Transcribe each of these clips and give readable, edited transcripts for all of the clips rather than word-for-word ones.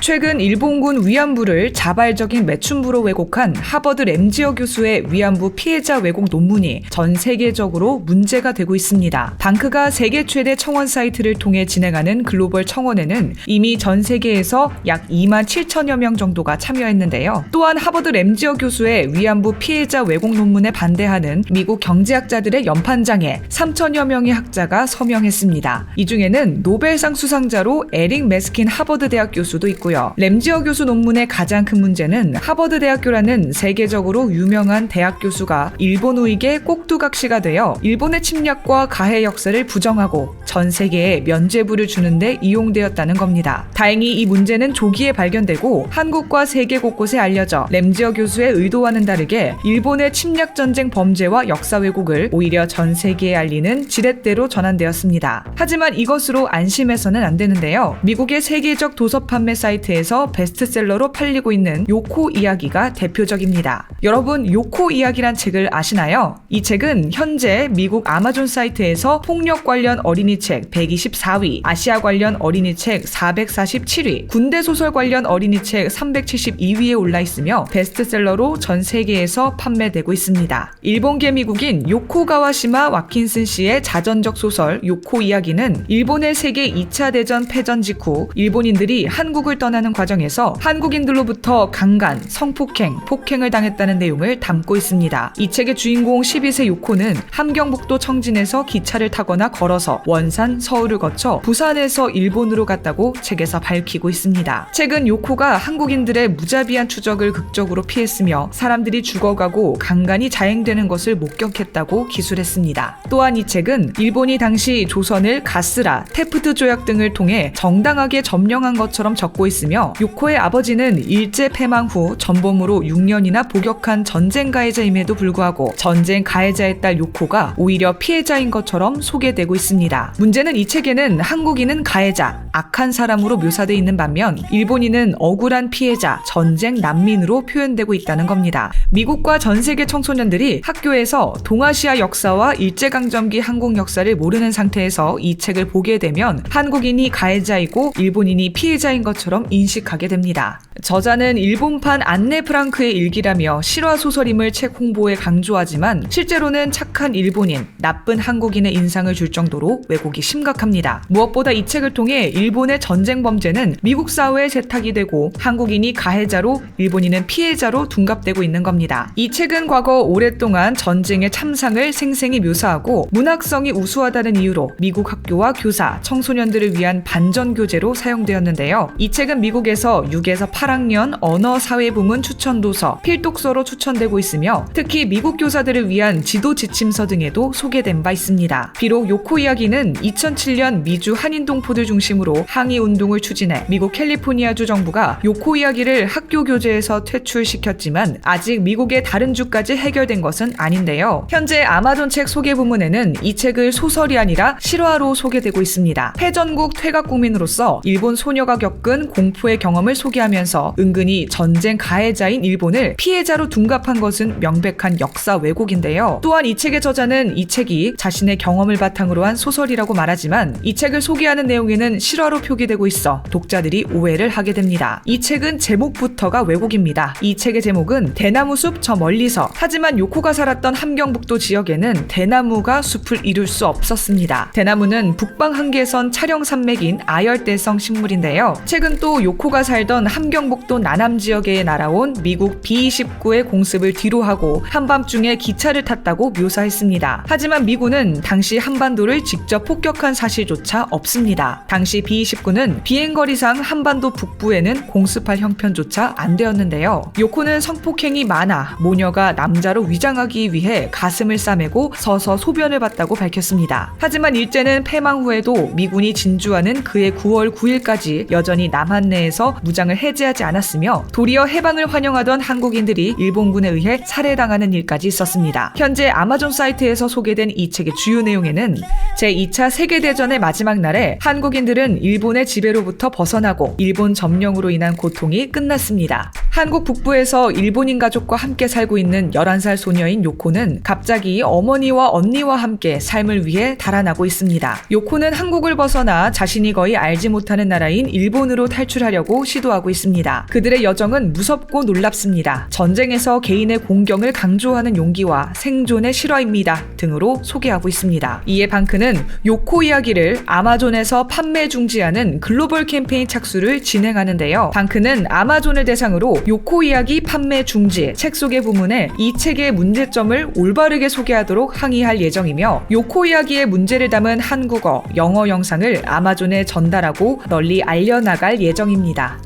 최근 일본군 위안부를 자발적인 매춘부로 왜곡한 하버드 램지어 교수의 위안부 피해자 왜곡 논문이 전 세계적으로 문제가 되고 있습니다. 방크가 세계 최대 청원 사이트를 통해 진행하는 글로벌 청원에는 이미 전 세계에서 약 2만 7천여 명 정도가 참여했는데요. 또한 하버드 램지어 교수의 위안부 피해자 왜곡 논문에 반대하는 미국 경제학자들의 연판장에 3천여 명의 학자가 서명했습니다. 이 중에는 노벨상 수상자로 에릭 메스킨 하버드 대학 교수도 있고요. 램지어 교수 논문의 가장 큰 문제는 하버드 대학교라는 세계적으로 유명한 대학 교수가 일본 우익의 꼭두각시가 되어 일본의 침략과 가해 역사를 부정하고 전 세계에 면죄부를 주는데 이용되었다는 겁니다. 다행히 이 문제는 조기에 발견되고 한국과 세계 곳곳에 알려져 램지어 교수의 의도와는 다르게 일본의 침략 전쟁 범죄와 역사 왜곡을 오히려 전 세계에 알리는 지렛대로 전환되었습니다. 하지만 이것으로 안심해서는 안 되는데요. 미국의 세계적 도서 판매 사이트에서 베스트셀러로 팔리고 있는 요코 이야기가 대표적입니다. 여러분, 요코 이야기란 책을 아시나요? 이 책은 현재 미국 아마존 사이트에서 폭력 관련 어린이 책 124위, 아시아 관련 어린이 책 447위, 군대 소설 관련 어린이 책 372위에 올라 있으며 베스트셀러로 전 세계에서 판매되고 있습니다. 일본계 미국인 요코 가와시마 와킨슨 씨의 자전적 소설 요코 이야기는 일본의 세계 2차 대전 패전 직후 일본인들이 한국을 떠나는 과정에서 한국인들로부터 강간, 성폭행, 폭행을 당했다는 내용을 담고 있습니다. 이 책의 주인공 12세 요코는 함경북도 청진에서 기차를 타거나 걸어서 원산, 서울을 거쳐 부산에서 일본으로 갔다고 책에서 밝히고 있습니다. 책은 요코가 한국인들의 무자비한 추적을 극적으로 피했으며 사람들이 죽어가고 강간이 자행되는 것을 목격했다고 기술했습니다. 또한 이 책은 일본이 당시 조선을 가스라, 테프트 조약 등을 통해 정당하게 점령한 것처럼 적고 있으며 요코의 아버지는 일제 패망 후 전범으로 6년이나 복역한 전쟁 가해자임에도 불구하고 전쟁 가해자의 딸 요코가 오히려 피해자인 것처럼 소개되고 있습니다. 문제는 이 책에는 한국인은 가해자, 악한 사람으로 묘사되어 있는 반면 일본인은 억울한 피해자, 전쟁 난민으로 표현되고 있다는 겁니다. 미국과 전 세계 청소년들이 학교에서 동아시아 역사와 일제강점기 한국 역사를 모르는 상태에서 이 책을 보게 되면 한국인이 가해자이고 일본인이 피해자인 것처럼 인식하게 됩니다. 저자는 일본판 안네 프랑크의 일기라며 실화 소설임을 책 홍보에 강조하지만 실제로는 착한 일본인, 나쁜 한국인의 인상을 줄 정도로 왜곡이 심각합니다. 무엇보다 이 책을 통해 일본의 전쟁 범죄는 미국 사회에 세탁이 되고 한국인이 가해자로 일본인은 피해자로 둔갑되고 있는 겁니다. 이 책은 과거 오랫동안 전쟁의 참상을 생생히 묘사하고 문학성이 우수하다는 이유로 미국 학교와 교사, 청소년들을 위한 반전 교재로 사용되었는데요. 이 책은 미국에서 6에서 8학년 언어사회 부문 추천도서, 필독서로 추천되고 있으며 특히 미국 교사들을 위한 지도 지침서 등에도 소개된 바 있습니다. 비록 요코 이야기는 2007년 미주 한인동포들 중심으로 항의운동을 추진해 미국 캘리포니아주 정부가 요코 이야기를 학교 교재에서 퇴출시켰지만 아직 미국의 다른 주까지 해결된 것은 아닌데요. 현재 아마존 책 소개 부문에는 이 책을 소설이 아니라 실화로 소개되고 있습니다. 패전국 퇴각국민으로서 일본 소녀가 겪은 공포의 경험을 소개하면서 은근히 전쟁 가해자인 일본을 피해자로 둔갑한 것은 명백한 역사 왜곡인데요. 또한 이 책의 저자는 이 책이 자신의 경험을 바탕으로 한 소설이라고 말하지만 이 책을 소개하는 내용에는 실화로 표기되고 있어 독자들이 오해를 하게 됩니다. 이 책은 제목부터가 왜곡입니다. 이 책의 제목은 대나무숲 저 멀리서. 하지만 요코가 살았던 함경북도 지역에는 대나무가 숲을 이룰 수 없었습니다. 대나무는 북방 한계선 촬영 산맥인 아열대성 식물인데요. 최근 또 요코가 살던 함경북도 나남 지역에 날아온 미국 B-29의 공습을 뒤로하고 한밤중에 기차를 탔다고 묘사했습니다. 하지만 미군은 당시 한반도를 직접 폭격한 사실조차 없습니다. 당시 B-29는 비행거리상 한반도 북부에는 공습할 형편조차 안 되었는데요. 요코는 성폭행이 많아 모녀가 남자로 위장하기 위해 가슴을 싸매고 서서 소변을 봤다고 밝혔습니다. 하지만 일제는 패망 후에도 미군이 진주하는 그해 9월 9일까지 여전히 남한 내에서 무장을 해제하지 않았으며 도리어 해방을 환영하던 한국인들이 일본군에 의해 살해당하는 일까지 있었습니다. 현재 아마존 사이트에서 소개된 이 책의 주요 내용에는 제2차 세계대전의 마지막 날에 한국인들은 일본의 지배로부터 벗어나고 일본 점령으로 인한 고통이 끝났습니다. 한국 북부에서 일본인 가족과 함께 살고 있는 11살 소녀인 요코는 갑자기 어머니와 언니와 함께 삶을 위해 달아나고 있습니다. 요코는 한국을 벗어나 자신이 거의 알지 못하는 나라인 일본으로 탈출하려고 시도하고 있습니다. 그들의 여정은 무섭고 놀랍습니다. 전쟁에서 개인의 공경을 강조하는 용기와 생존의 실화입니다. 등으로 소개하고 있습니다. 이에 방크는 요코 이야기를 아마존에서 판매 중지하는 글로벌 캠페인 착수를 진행하는데요. 방크는 아마존을 대상으로 요코 이야기 판매 중지 책 소개 부문에 이 책의 문제점을 올바르게 소개하도록 항의할 예정이며 요코 이야기의 문제를 담은 한국어, 영어 영상을 아마존에 전달하고 널리 알려나갈 예정입니다.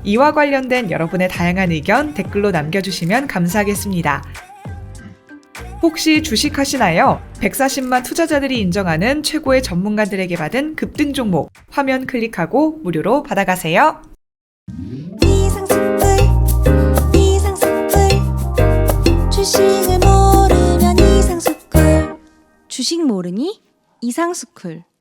이와 관련된 여러분의 다양한 의견 댓글로 남겨주시면 감사하겠습니다. 혹시 주식하시나요? 140만 투자자들이 인정하는 최고의 전문가들에게 받은 급등 종목 화면 클릭하고 무료로 받아가세요. 주식을 모르면 이상스쿨. 주식 모르니 이상스쿨.